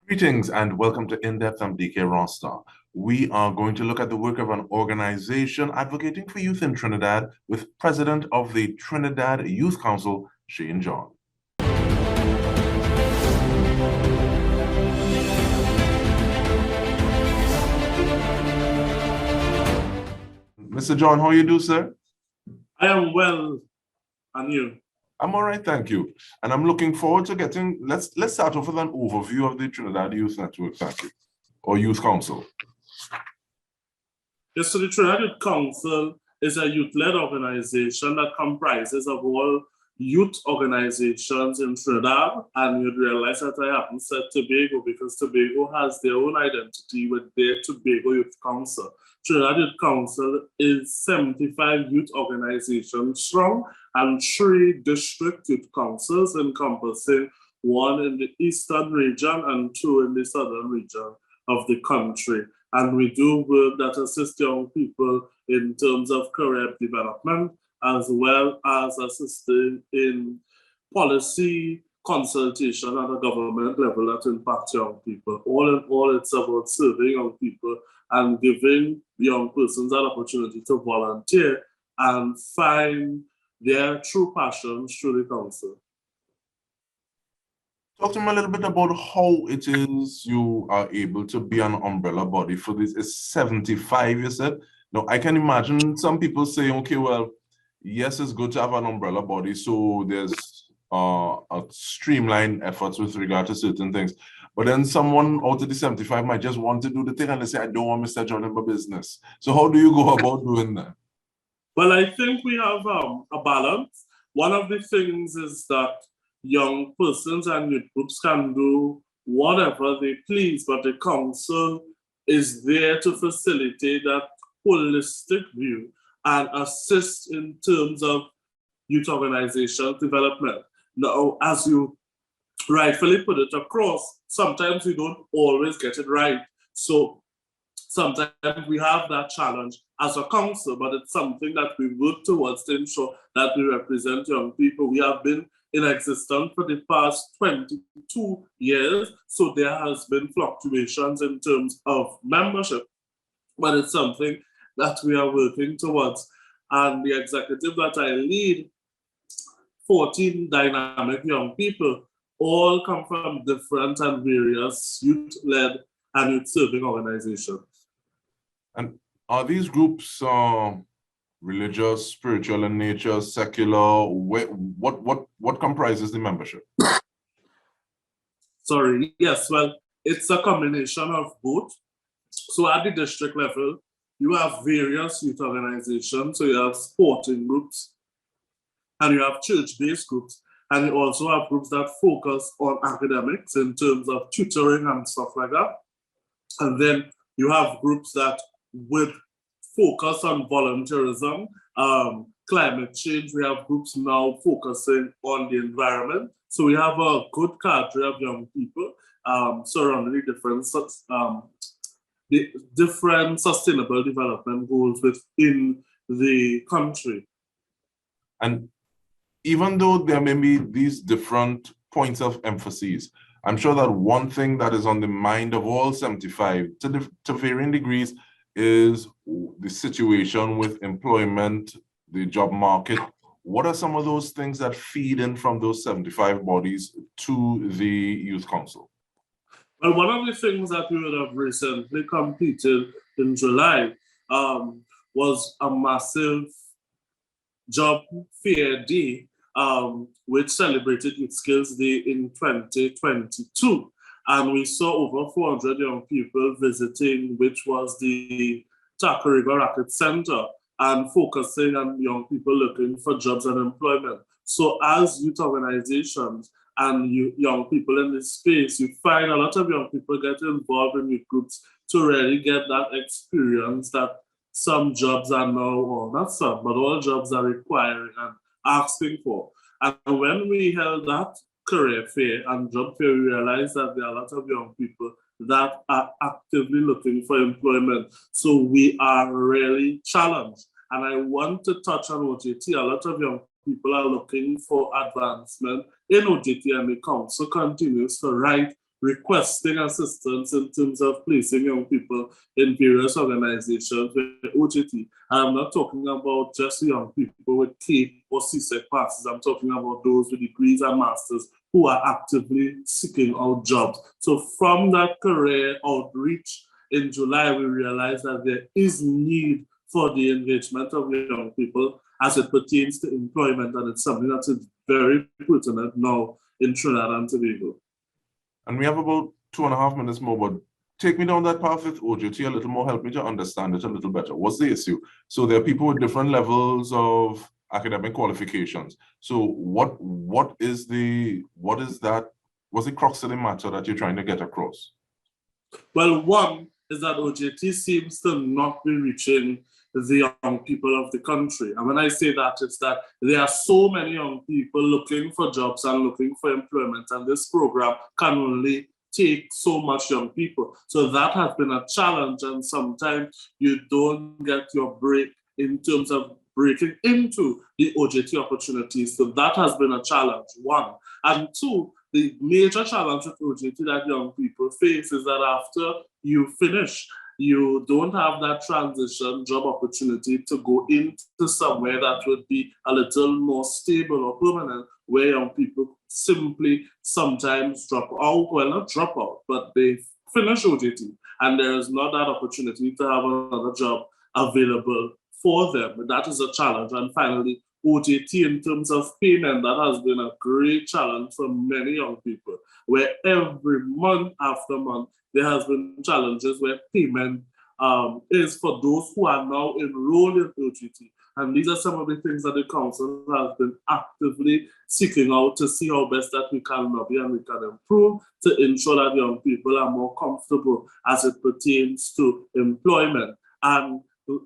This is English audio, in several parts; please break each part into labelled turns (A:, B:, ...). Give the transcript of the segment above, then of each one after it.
A: Greetings and welcome to In-Depth. I'm Dike Rostant. We are going to look at the work of an organization advocating for youth in Trinidad with President of the Trinidad Youth Council, Shane John. Mr. John, how you do, sir?
B: I am well, and you?
A: I'm all right, thank you. And I'm looking forward to getting, let's start off with an overview of the Trinidad Youth Network, thank you, or Youth Council.
B: Yes, so the Trinidad Youth Council is a youth-led organization that comprises of all youth organizations in Trinidad, and you'd realize that I haven't said Tobago because Tobago has their own identity with their Tobago Youth Council. Trinidad Youth Council is 75 youth organizations strong and 3 district youth councils encompassing 1 in the eastern region and 2 in the southern region of the country. And we do work that assist young people in terms of career development, as well as assisting in policy consultation at a government level that impacts young people. All in all, it's about serving young people and giving young persons an opportunity to volunteer and find their true passions through the council.
A: Talk to me a little bit about how it is you are able to be an umbrella body for this. It's 75, you said? Now, I can imagine some people saying, okay, well, yes, it's good to have an umbrella body, so there's a streamlined efforts with regard to certain things. But then someone out of the 75 might just want to do the thing and they say, I don't want Mr. John in my business. So how do you go about doing that?
B: Well, I think we have a balance. One of the things is that young persons and youth groups can do whatever they please, but the council is there to facilitate that holistic view and assist in terms of youth organization development. Now, as you rightfully put it across, sometimes we don't always get it right. So sometimes we have that challenge as a council, but it's something that we work towards to ensure that we represent young people. We have been in existence for the past 22 years, so there has been fluctuations in terms of membership, but it's something that we are working towards. And the executive that I lead, 14 dynamic young people, all come from different and various youth-led and youth-serving organizations.
A: And are these groups religious, spiritual in nature, secular? What comprises the membership?
B: Sorry, yes, well, it's a combination of both. So at the district level, you have various youth organizations. So you have sporting groups, and you have church-based groups, and you also have groups that focus on academics in terms of tutoring and stuff like that. And then you have groups that would focus on volunteerism, climate change. We have groups now focusing on the environment. So we have a good cadre of young people surrounding the different sustainable development goals within the country.
A: And even though there may be these different points of emphasis, I'm sure that one thing that is on the mind of all 75 to varying degrees is the situation with employment, the job market. What are some of those things that feed in from those 75 bodies to the Youth Council?
B: Well, one of the things that we would have recently completed in July was a massive job fair day, which celebrated Youth Skills Day in 2022. And we saw over 400 young people visiting, which was the Takariga Racket Center, and focusing on young people looking for jobs and employment. So as youth organizations and young people in this space, you find a lot of young people get involved in youth groups to really get that experience that some jobs are now, or not some, but all jobs are requiring and asking for. And when we held that career fair and job fair, we realized that there are a lot of young people that are actively looking for employment. So we are really challenged. And I want to touch on OJT. A lot of young people are looking for advancement in OJT, and the council continues to write requesting assistance in terms of placing young people in various organizations with OJT. I'm not talking about just young people with K or CSEC passes. I'm talking about those with degrees and masters who are actively seeking out jobs. So from that career outreach in July, we realized that there is need for the engagement of young people as it pertains to employment, and it's something that is very pertinent now in Trinidad and Tobago.
A: And we have about 2.5 minutes more, but take me down that path with OJT a little more, help me to understand it a little better. What's the issue? So there are people with different levels of academic qualifications. So what's the crux of the matter that you're trying to get across?
B: Well, one is that OJT seems to not be reaching the young people of the country. And when I say that, it's that there are so many young people looking for jobs and looking for employment, and this program can only take so much young people. So that has been a challenge, and sometimes you don't get your break in terms of breaking into the OJT opportunities. So that has been a challenge, one. And two, the major challenge with OJT that young people face is that after you finish, you don't have that transition job opportunity to go into somewhere that would be a little more stable or permanent, where young people simply sometimes drop out, well, not drop out, but they finish OJT, and there is not that opportunity to have another job available for them. That is a challenge. And finally, OJT in terms of payment, that has been a great challenge for many young people, where every month after month, there has been challenges where payment is for those who are now enrolled in OJT. And these are some of the things that the council has been actively seeking out to see how best that we can lobby and we can improve to ensure that young people are more comfortable as it pertains to employment. And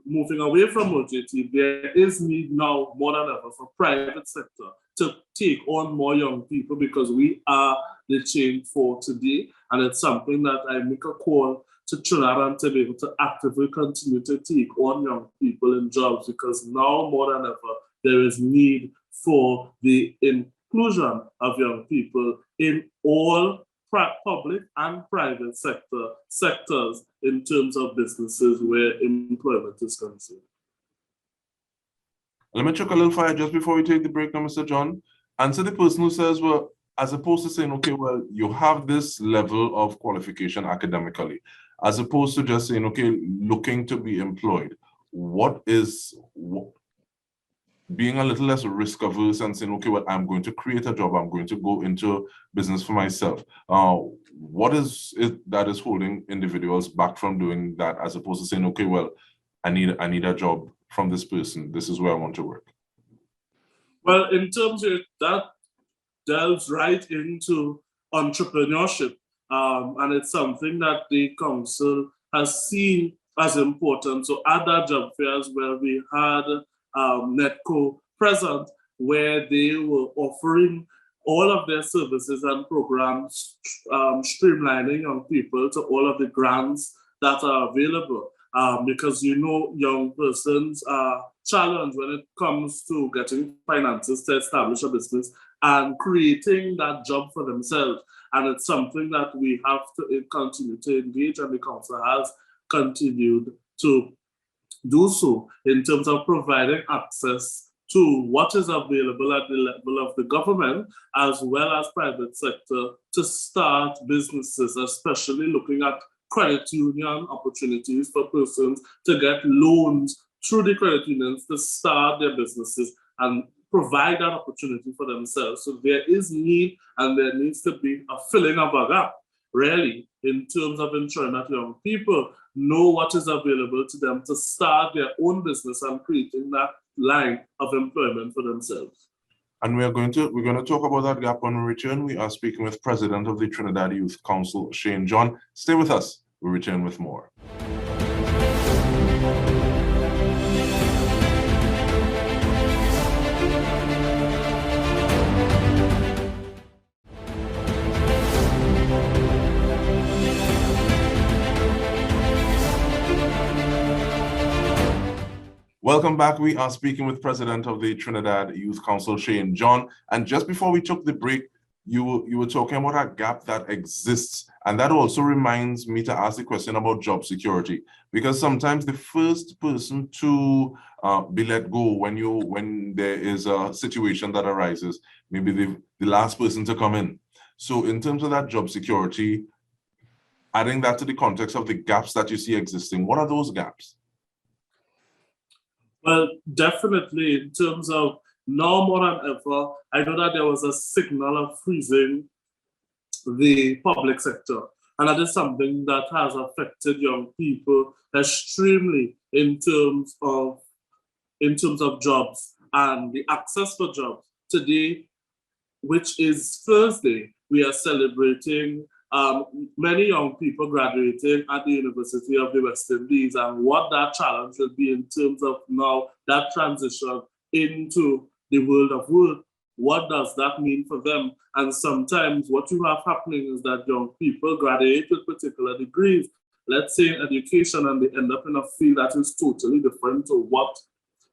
B: moving away from OJT, there is need now more than ever for private sector to take on more young people, because we are the change for today. And it's something that I make a call to Trinidad and Tobago to actively continue to take on young people in jobs, because now more than ever, there is need for the inclusion of young people in all public and private sectors in terms of businesses where employment is concerned.
A: Let me check a little fire just before we take the break now, Mr. John. Answer the person who says, well, as opposed to saying, okay, well, you have this level of qualification academically, as opposed to just saying, okay, looking to be employed, being a little less risk averse and saying, okay, well, I'm going to create a job, I'm going to go into business for myself. What is it that is holding individuals back from doing that, as opposed to saying, okay, well, I need a job from this person, this is where I want to work?
B: Well, in terms of that, delves right into entrepreneurship, and it's something that the council has seen as important. So at that job fairs where we had NETCO present, where they were offering all of their services and programs, streamlining young people to all of the grants that are available. Because young persons are challenged when it comes to getting finances to establish a business and creating that job for themselves. And it's something that we have to continue to engage, and the council has continued to do so in terms of providing access to what is available at the level of the government as well as private sector to start businesses, especially looking at credit union opportunities for persons to get loans through the credit unions to start their businesses and provide that opportunity for themselves. So there is need, and there needs to be a filling of a gap, really, in terms of ensuring that young people know what is available to them to start their own business and creating that line of employment for themselves.
A: And we're going to talk about that gap when we return. We are speaking with President of the Trinidad Youth Council, Shane John. Stay with us. We'll return with more. Welcome back. We are speaking with President of the Trinidad Youth Council, Shane John. And just before we took the break, you were talking about a gap that exists And that also reminds me to ask the question about job security, because sometimes the first person to be let go when there is a situation that arises, maybe the last person to come in. So in terms of that job security, adding that to the context of the gaps that you see existing, what are those gaps?
B: Well, definitely in terms of now more than ever, I know that there was a signal of freezing the public sector. And that is something that has affected young people extremely in terms of jobs and the access for jobs. Today, which is Thursday, we are celebrating many young people graduating at the University of the West Indies, and what that challenge will be in terms of now that transition into the world of work. What does that mean for them? And sometimes what you have happening is that young people graduate with particular degrees, let's say in education, and they end up in a field that is totally different to what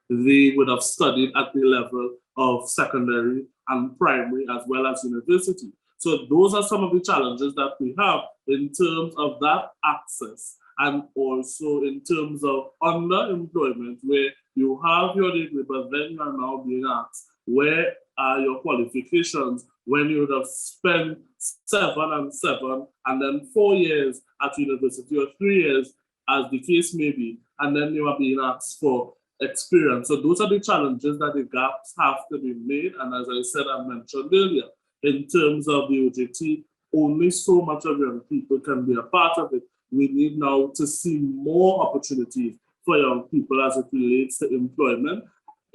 B: they would have studied at the level of secondary and primary as well as university. So those are some of the challenges that we have in terms of that access, and also in terms of underemployment, where you have your degree, but then you are now being asked, where are your qualifications when you would have spent 7 and 7 and then 4 years at university, or 3 years as the case may be, and then you are being asked for experience. So those are the challenges that the gaps have to be made. And as I said, I mentioned earlier, in terms of the OJT, only so much of young people can be a part of it. We need now to see more opportunities for young people as it relates to employment,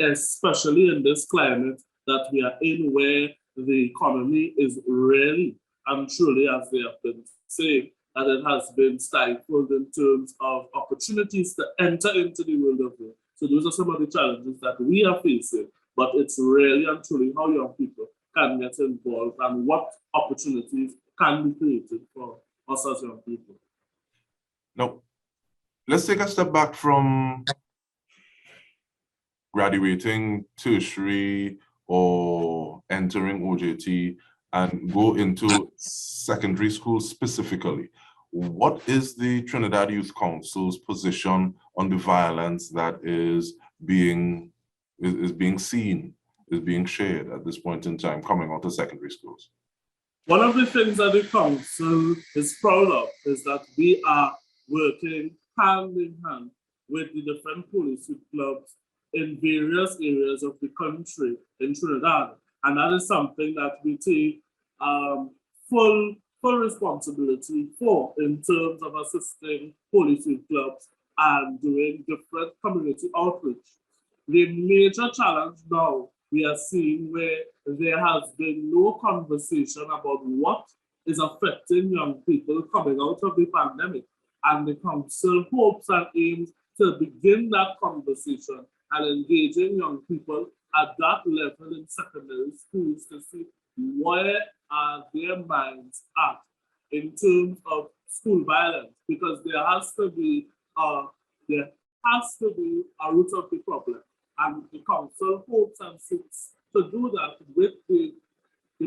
B: especially in this climate that we are in, where the economy is really and truly, as they have been saying, that it has been stifled in terms of opportunities to enter into the world of work. So those are some of the challenges that we are facing, but it's really and truly how young people can get involved and what opportunities can be created for us as young people.
A: Now, let's take a step back from graduating tertiary or entering OJT and go into secondary school specifically. What is the Trinidad Youth Council's position on the violence that is being seen, is being shared at this point in time coming out of secondary schools?
B: One of the things that the council is proud of is that we are working hand in hand with the different police clubs in various areas of the country in Trinidad. And that is something that we take full responsibility for in terms of assisting police clubs and doing different community outreach. The major challenge now we are seeing, where there has been no conversation about what is affecting young people coming out of the pandemic. And the council hopes and aims to begin that conversation and engaging young people at that level in secondary schools to see where are their minds at in terms of school violence, because there has to be a root of the problem. And the council hopes and seeks to do that with the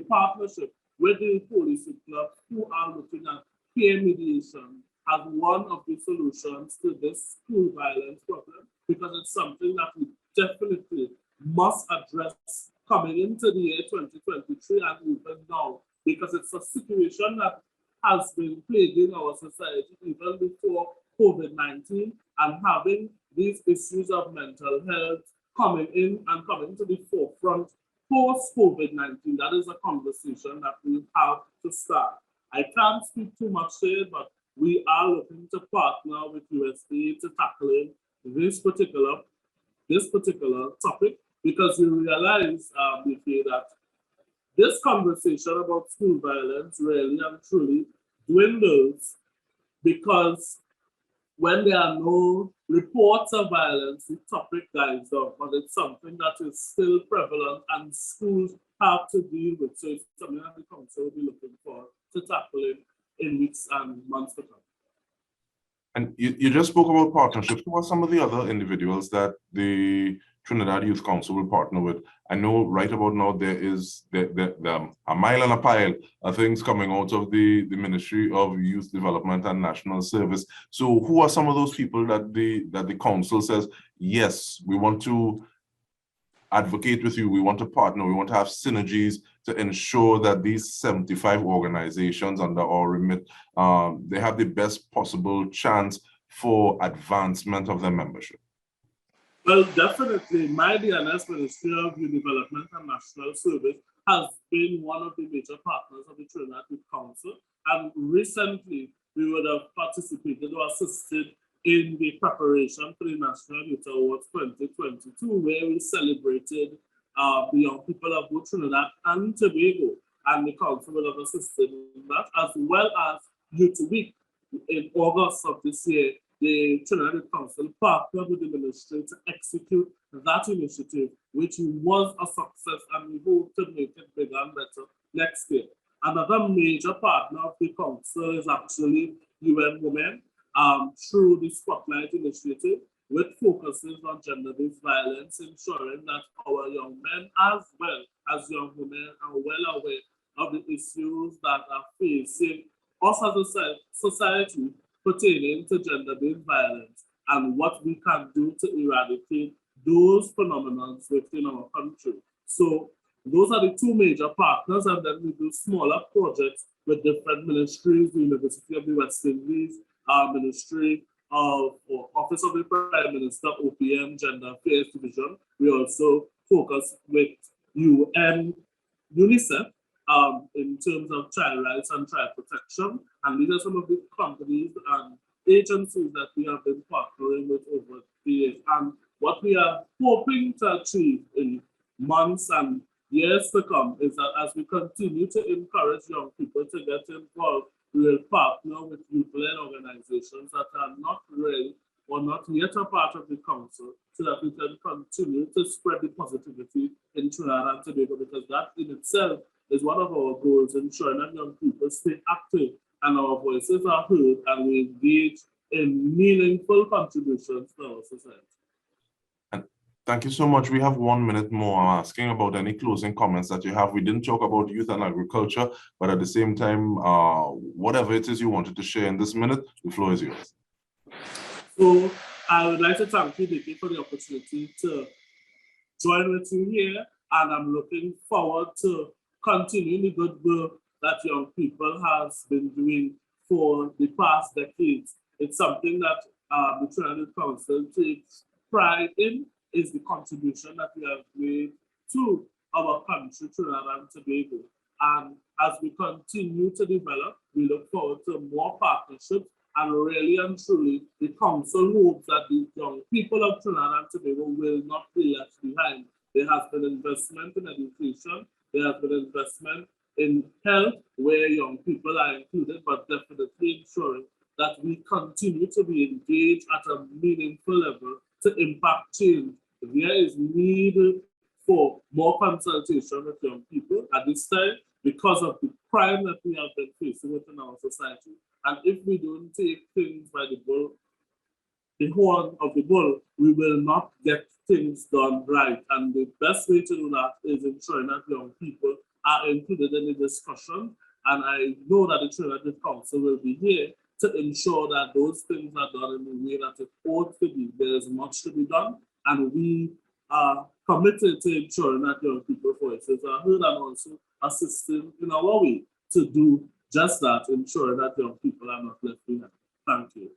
B: partnership with the police clubs, who are looking at peer mediation as one of the solutions to this school violence problem, because it's something that we definitely must address coming into the year 2023 and even now, because it's a situation that has been plaguing our society even before COVID-19, and having these issues of mental health coming to the forefront post-COVID-19. That is a conversation that we have to start. I can't speak too much here, but we are looking to partner with USD to tackle this particular topic, because we realize that this conversation about school violence really and truly dwindles, because when there are no reports of violence, the topic dies down, but it's something that is still prevalent and schools have to deal with. So it's something that the council will be looking for to tackle in weeks and months to come.
A: And you just spoke about partnerships. Who are some of the other individuals that the Trinidad Youth Council will partner with. I know right about now there is a mile and a pile of things coming out of the Ministry of Youth Development and National Service. So who are some of those people that the council says, yes, we want to advocate with you, we want to partner, we want to have synergies to ensure that these 75 organizations under our remit, they have the best possible chance for advancement of their membership?
B: Well, definitely, my DNS Ministry of Youth Development and National Service has been one of the major partners of the Trinidad Youth Council, and recently we would have participated or assisted in the preparation for the National Youth Awards 2022, where we celebrated the young people of both Trinidad and Tobago, and the council will have assisted in that, as well as Youth Week in August of this year. The Trinidad Youth Council partnered with the ministry to execute that initiative, which was a success, and we hope to make it bigger and better next year. Another major partner of the council is actually UN Women through the Spotlight Initiative, which focuses on gender-based violence, ensuring that our young men as well as young women are well aware of the issues that are facing us as a society pertaining to gender-based violence and what we can do to eradicate those phenomena within our country. So those are the two major partners, and then we do smaller projects with different ministries, the University of the West Indies, our Ministry of Office of the Prime Minister, OPM, Gender Affairs Division. We also focus with UN, UNICEF, in terms of child rights and child protection. And these are some of the companies and agencies that we have been partnering with over the years. And what we are hoping to achieve in months and years to come is that as we continue to encourage young people to get involved, we will partner with youth-led organizations that are not really or not yet a part of the council, so that we can continue to spread the positivity in Trinidad and Tobago, because that in itself is one of our goals, ensuring that young people stay active and our voices are heard and we engage in meaningful contributions to our society.
A: And thank you so much. We have 1 minute more. I'm asking about any closing comments that you have. We didn't talk about youth and agriculture, but at the same time, whatever it is you wanted to share in this minute, the floor is yours.
B: So I would like to thank you, Dike, for the opportunity to join with you here, and I'm looking forward to continuing the good work that young people has been doing for the past decades. It's something that the Trinidad Youth Council takes pride in, is the contribution that we have made to our country, Trinidad and Tobago. And as we continue to develop, we look forward to more partnerships, and really and truly, the council hopes that the young people of Trinidad and Tobago will not be left behind. There has been investment in education, there has been investment in health, where young people are included, but definitely ensuring that we continue to be engaged at a meaningful level to impact change. There is need for more consultation with young people at this time because of the crime that we have been facing within our society. And if we don't take things by the bull, the horn of the bull, we will not get things done right. And the best way to do that is ensuring that young people are included in the discussion. And I know that the Trinidad Youth Council will be here to ensure that those things are done in the way that it ought to be. There is much to be done, and we are committed to ensuring that young people's voices are heard, and also assisting in our way to do just that, ensuring that young people are not left behind. Thank you.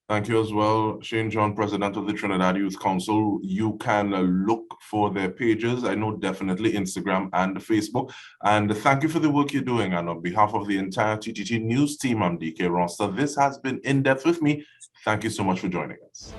A: Thank you as well, Shane John, President of the Trinidad Youth Council. You can look for their pages. I know definitely Instagram and Facebook. And thank you for the work you're doing. And on behalf of the entire TTT News team, I'm Dike Rostant. This has been In Depth with me. Thank you so much for joining us.